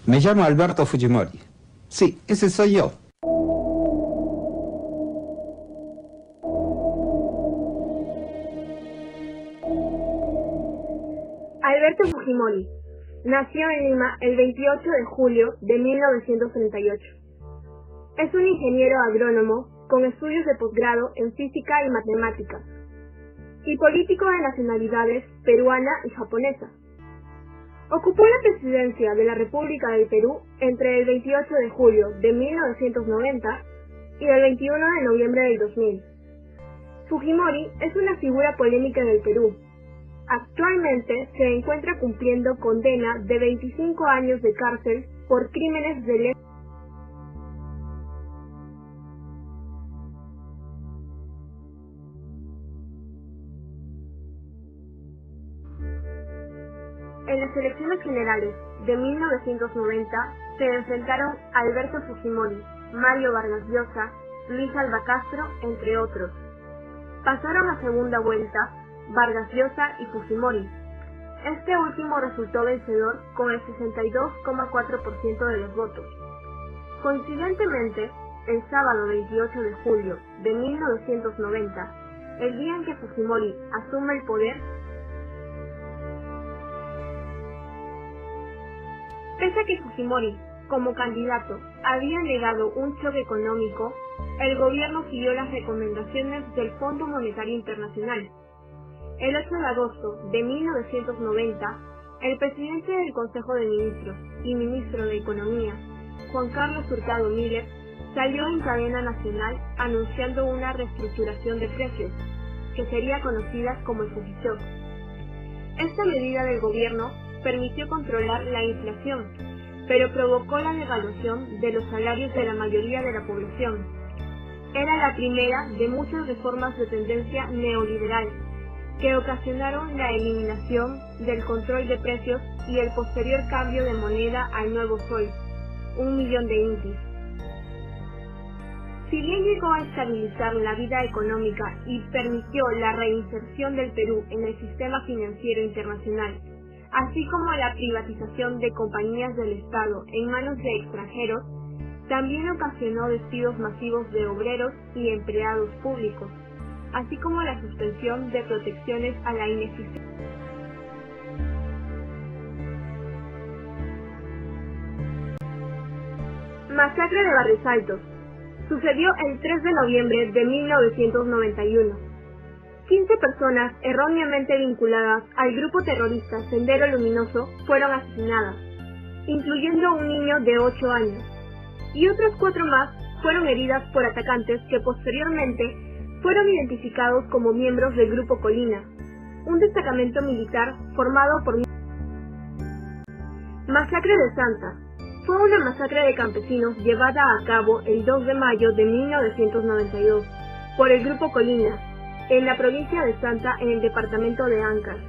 Me llamo Alberto Fujimori. Sí, ese soy yo. Alberto Fujimori nació en Lima el 28 de julio de 1938. Es un ingeniero agrónomo con estudios de posgrado en física y matemáticas, y político de nacionalidades peruana y japonesa. Ocupó la presidencia de la República del Perú entre el 28 de julio de 1990 y el 21 de noviembre del 2000. Fujimori es una figura polémica en el Perú. Actualmente se encuentra cumpliendo condena de 25 años de cárcel por crímenes de lesa. En las elecciones generales de 1990 se enfrentaron Alberto Fujimori, Mario Vargas Llosa, Luis Alva Castro, entre otros. Pasaron a segunda vuelta Vargas Llosa y Fujimori. Este último resultó vencedor con el 62,4% de los votos. Coincidentemente, el sábado 28 de julio de 1990, el día en que Fujimori asume el poder, pese a que Fujimori, como candidato, había negado un choque económico, el gobierno siguió las recomendaciones del Fondo Monetario Internacional. El 8 de agosto de 1990, el presidente del Consejo de Ministros y ministro de Economía, Juan Carlos Hurtado Miller, salió en cadena nacional anunciando una reestructuración de precios, que sería conocida como el Fujishock. Esta medida del gobierno permitió controlar la inflación, pero provocó la devaluación de los salarios de la mayoría de la población. Era la primera de muchas reformas de tendencia neoliberal, que ocasionaron la eliminación del control de precios y el posterior cambio de moneda al nuevo sol, 1.000.000 de intis. Si bien llegó a estabilizar la vida económica y permitió la reinserción del Perú en el sistema financiero internacional, así como la privatización de compañías del Estado en manos de extranjeros, también ocasionó despidos masivos de obreros y empleados públicos, así como la suspensión de protecciones a la inexistencia. Masacre de Barrios Altos. Sucedió el 3 de noviembre de 1991. 15 personas erróneamente vinculadas al grupo terrorista Sendero Luminoso fueron asesinadas, incluyendo un niño de 8 años, y otras 4 más fueron heridas por atacantes que posteriormente fueron identificados como miembros del Grupo Colina, un destacamento militar formado por... Masacre de Santa. Fue una masacre de campesinos llevada a cabo el 2 de mayo de 1992 por el Grupo Colina, en la provincia de Santa, en el departamento de Ancash.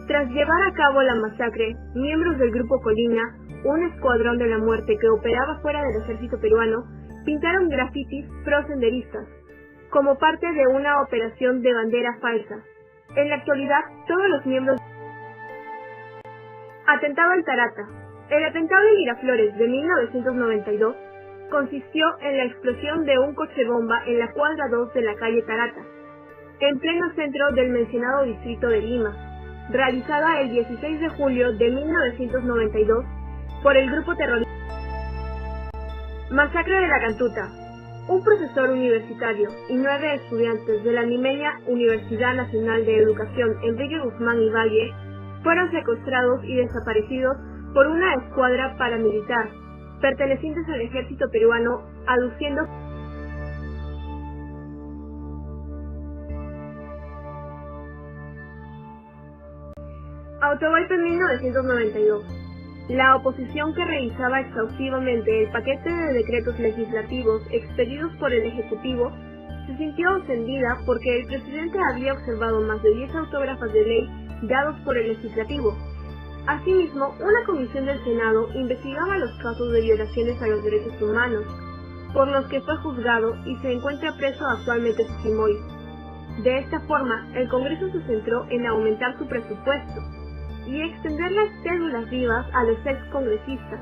Tras llevar a cabo la masacre, miembros del Grupo Colina, un escuadrón de la muerte que operaba fuera del ejército peruano, pintaron grafitis pro-senderistas, como parte de una operación de bandera falsa. En la actualidad, todos los miembros... Atentado en Tarata. El atentado en Miraflores de 1992 consistió en la explosión de un coche bomba en la cuadra 2 de la calle Tarata, en pleno centro del mencionado distrito de Lima, realizada el 16 de julio de 1992 por el grupo terrorista. Masacre de la Cantuta. Un profesor universitario y 9 estudiantes de la limeña Universidad Nacional de Educación Enrique Guzmán y Valle fueron secuestrados y desaparecidos por una escuadra paramilitar pertenecientes al ejército peruano, aduciendo Autogolpe en 1992. La oposición, que revisaba exhaustivamente el paquete de decretos legislativos expedidos por el Ejecutivo, se sintió ofendida porque el presidente había observado más de 10 autógrafos de ley dados por el Legislativo. Asimismo, una comisión del Senado investigaba los casos de violaciones a los derechos humanos, por los que fue juzgado y se encuentra preso actualmente Fujimori. De esta forma, el Congreso se centró en aumentar su presupuesto. y extender las cédulas vivas a los excongresistas.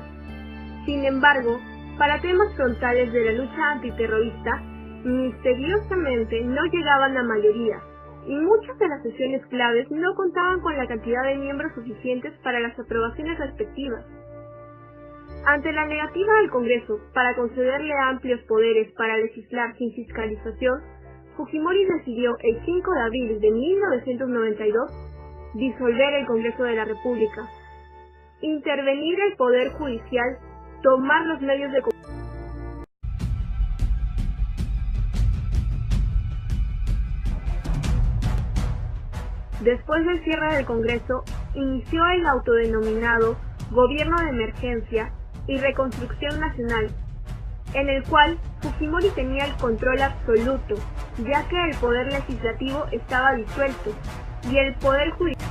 Sin embargo, para temas frontales de la lucha antiterrorista, misteriosamente no llegaban a mayoría, y muchas de las sesiones claves no contaban con la cantidad de miembros suficientes para las aprobaciones respectivas. Ante la negativa del Congreso para concederle amplios poderes para legislar sin fiscalización, Fujimori decidió el 5 de abril de 1992 disolver el Congreso de la República, intervenir el Poder Judicial, tomar los medios de comunicación. Después del cierre del Congreso, inició el autodenominado Gobierno de Emergencia y Reconstrucción Nacional, en el cual Fujimori tenía el control absoluto, ya que el poder legislativo estaba disuelto y el poder judicial.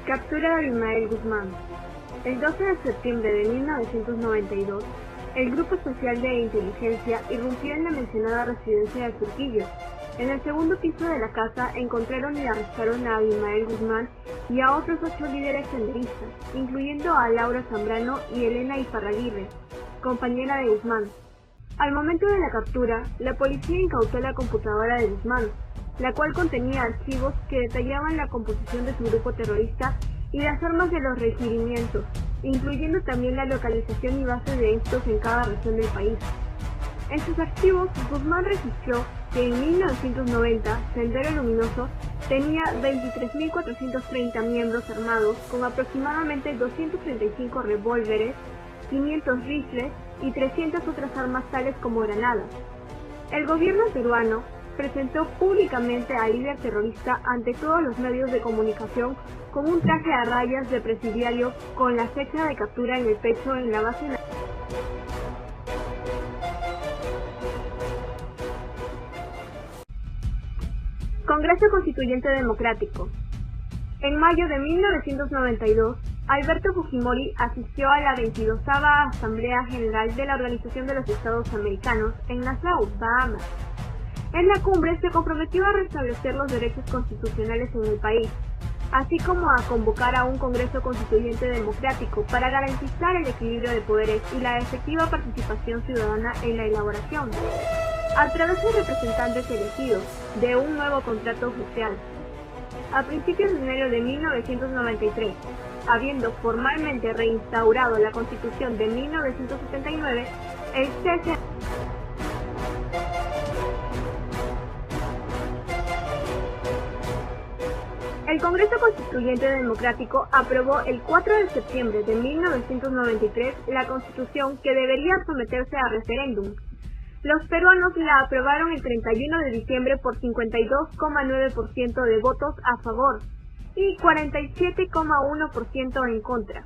Captura de Abimael Guzmán. El 12 de septiembre de 1992, el Grupo Especial de Inteligencia irrumpió en la mencionada residencia de Surquillo. En el segundo piso de la casa encontraron y arrestaron a Abimael Guzmán y a otros 8 líderes senderistas, incluyendo a Laura Zambrano y Elena Iparraguirre, compañera de Guzmán. Al momento de la captura, la policía incautó la computadora de Guzmán, la cual contenía archivos que detallaban la composición de su grupo terrorista y las armas de los requerimientos, incluyendo también la localización y base de estos en cada región del país. En sus archivos, Guzmán registró que en 1990 Sendero Luminoso tenía 23.430 miembros armados con aproximadamente 235 revólveres, 500 rifles y 300 otras armas tales como granadas. El gobierno peruano presentó públicamente al líder terrorista ante todos los medios de comunicación con un traje a rayas de presidiario con la fecha de captura en el pecho en la base nacional. Congreso Constituyente Democrático. En mayo de 1992, Alberto Fujimori asistió a la 22ª Asamblea General de la Organización de los Estados Americanos en Nassau, Bahamas. En la cumbre se comprometió a restablecer los derechos constitucionales en el país, así como a convocar a un Congreso Constituyente Democrático para garantizar el equilibrio de poderes y la efectiva participación ciudadana en la elaboración, a través de representantes elegidos, de un nuevo contrato social. A principios de enero de 1993, habiendo formalmente reinstaurado la Constitución de 1979, el CC El Congreso Constituyente Democrático aprobó el 4 de septiembre de 1993 la Constitución que debería someterse a referéndum. Los peruanos la aprobaron el 31 de diciembre por 52,9% de votos a favor y 47,1% en contra.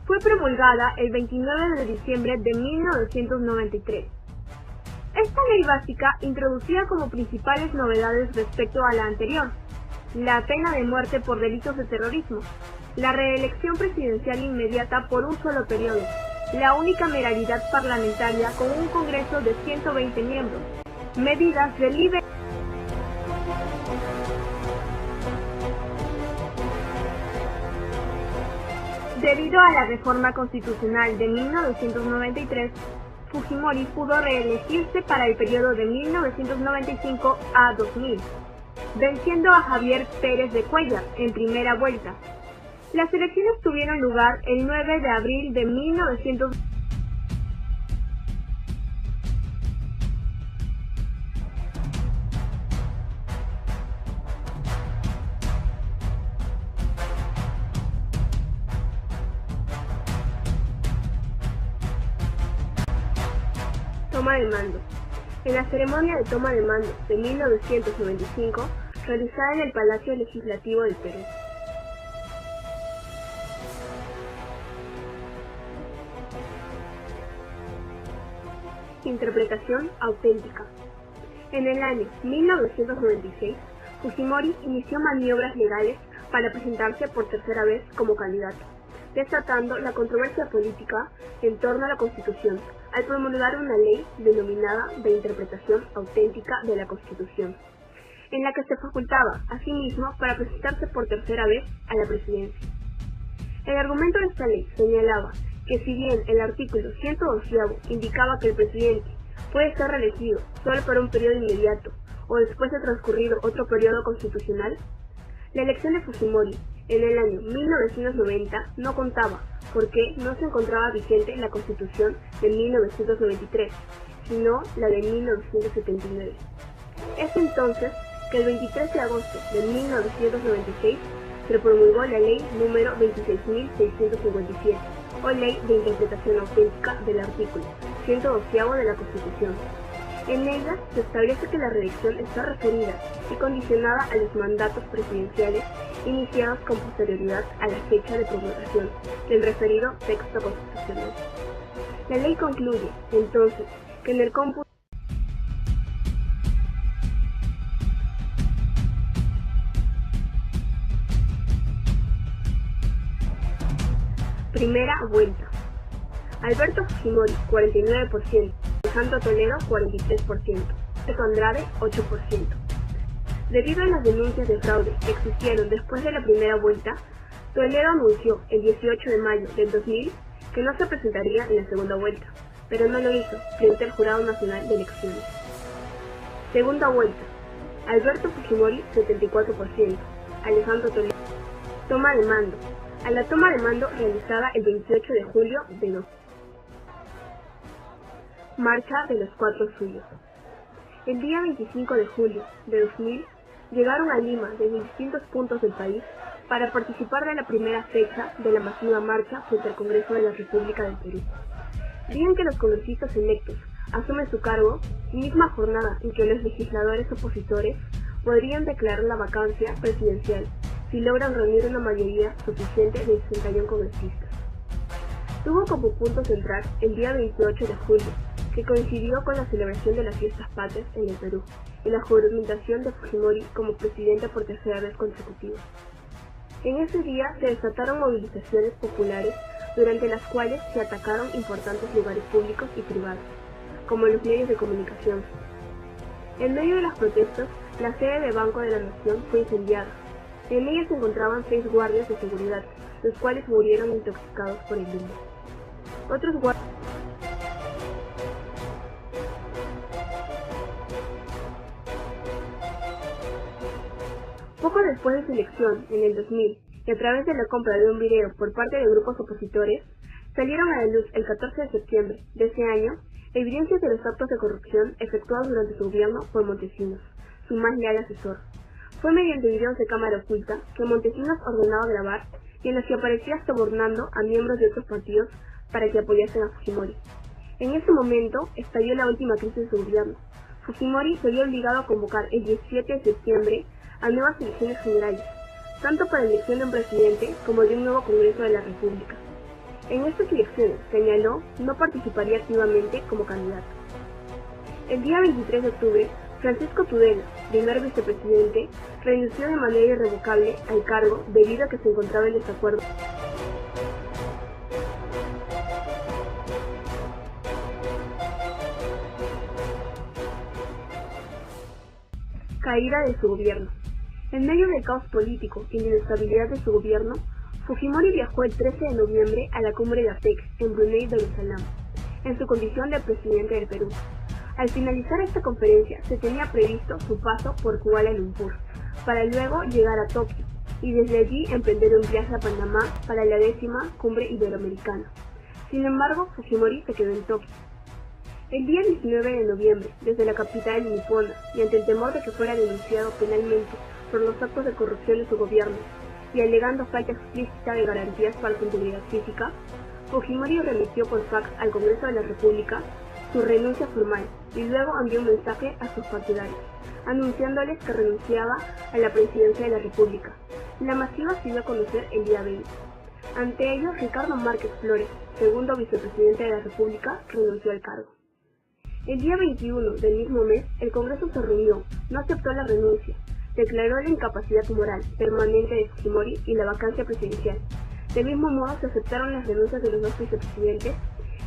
Fue promulgada el 29 de diciembre de 1993. Esta ley básica introducía como principales novedades respecto a la anterior: la pena de muerte por delitos de terrorismo, la reelección presidencial inmediata por un solo periodo, la unicameralidad parlamentaria con un Congreso de 120 miembros, medidas de libre. Debido a la reforma constitucional de 1993, Fujimori pudo reelegirse para el periodo de 1995 a 2000. Venciendo a Javier Pérez de Cuellar en primera vuelta. Las elecciones tuvieron lugar el 9 de abril de 1900. Toma de mando. En la ceremonia de toma de mando de 1995, realizada en el Palacio Legislativo del Perú. Interpretación auténtica. En el año 1996, Fujimori inició maniobras legales para presentarse por tercera vez como candidato, desatando la controversia política en torno a la Constitución, al promulgar una ley denominada de interpretación auténtica de la Constitución, en la que se facultaba a sí mismo para presentarse por tercera vez a la presidencia. El argumento de esta ley señalaba que si bien el artículo 112 indicaba que el presidente puede ser reelegido solo por un periodo inmediato o después de transcurrido otro periodo constitucional, la elección de Fujimori en el año 1990 no contaba porque no se encontraba vigente la Constitución de 1993, sino la de 1979. Es entonces que el 23 de agosto de 1996 se promulgó la ley número 26.657, o Ley de Interpretación Auténtica del artículo 112 de la Constitución. En ella se establece que la reelección está referida y condicionada a los mandatos presidenciales iniciados con posterioridad a la fecha de promulgación del referido texto constitucional. La ley concluye, entonces, que en el cómputo Primera vuelta. Alberto Fujimori, 49%. Alejandro Toledo, 43%. Alberto Andrade, 8%. Debido a las denuncias de fraude que existieron después de la primera vuelta, Toledo anunció el 18 de mayo del 2000 que no se presentaría en la segunda vuelta, pero no lo hizo frente al Jurado Nacional de Elecciones. Segunda vuelta. Alberto Fujimori, 74%. Alejandro Toledo. Toma de mando. A la toma de mando realizada el 28 de julio de 2000. Marcha de los Cuatro Suyos. El día 25 de julio de 2000 llegaron a Lima desde distintos puntos del país para participar de la primera fecha de la masiva marcha frente al Congreso de la República del Perú. Día en que los congresistas electos asumen su cargo, misma jornada en que los legisladores opositores podrían declarar la vacancia presidencial si logran reunir una mayoría suficiente de 61 congresistas. Tuvo como punto central el día 28 de julio, que coincidió con la celebración de las fiestas patrias en el Perú y la juramentación de Fujimori como presidente por tercera vez consecutiva. En ese día se desataron movilizaciones populares durante las cuales se atacaron importantes lugares públicos y privados, como los medios de comunicación. En medio de las protestas, la sede del Banco de la Nación fue incendiada. En ella se encontraban 6 guardias de seguridad, los cuales murieron intoxicados por el humo. Otros guardias Poco después de su elección, en el 2000, y a través de la compra de un video por parte de grupos opositores, salieron a la luz el 14 de septiembre de ese año evidencias de los actos de corrupción efectuados durante su gobierno por Montesinos, su más leal asesor. Fue mediante videos de cámara oculta que Montesinos ordenaba grabar y en los que aparecía sobornando a miembros de otros partidos para que apoyasen a Fujimori. En ese momento estalló la última crisis de su gobierno. Fujimori se vio obligado a convocar el 17 de septiembre a nuevas elecciones generales, tanto para la elección de un presidente como de un nuevo Congreso de la República. En estas elecciones, señaló, no participaría activamente como candidato. El día 23 de octubre, Francisco Tudela, primer vicepresidente, renunció de manera irrevocable al cargo debido a que se encontraba en desacuerdo. Caída de su gobierno. En medio del caos político y la inestabilidad de su gobierno, Fujimori viajó el 13 de noviembre a la cumbre de APEC en Brunei Darussalam, en su condición de presidente del Perú. Al finalizar esta conferencia se tenía previsto su paso por Kuala Lumpur, para luego llegar a Tokio, y desde allí emprender un viaje a Panamá para la 10ª Cumbre Iberoamericana. Sin embargo, Fujimori se quedó en Tokio. El día 19 de noviembre, desde la capital nipona, y ante el temor de que fuera denunciado penalmente por los actos de corrupción de su gobierno, y alegando falta explícita de garantías para su integridad física, Fujimori remitió por fax al Congreso de la República su renuncia formal y luego envió un mensaje a sus partidarios, anunciándoles que renunciaba a la presidencia de la República. La masiva se dio a conocer el día 20. Ante ello, Ricardo Márquez Flores, segundo vicepresidente de la República, renunció al cargo. El día 21 del mismo mes, el Congreso se reunió, no aceptó la renuncia, declaró la incapacidad moral permanente de Fujimori y la vacancia presidencial. Del mismo modo, se aceptaron las denuncias de los dos vicepresidentes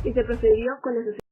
y se procedió con la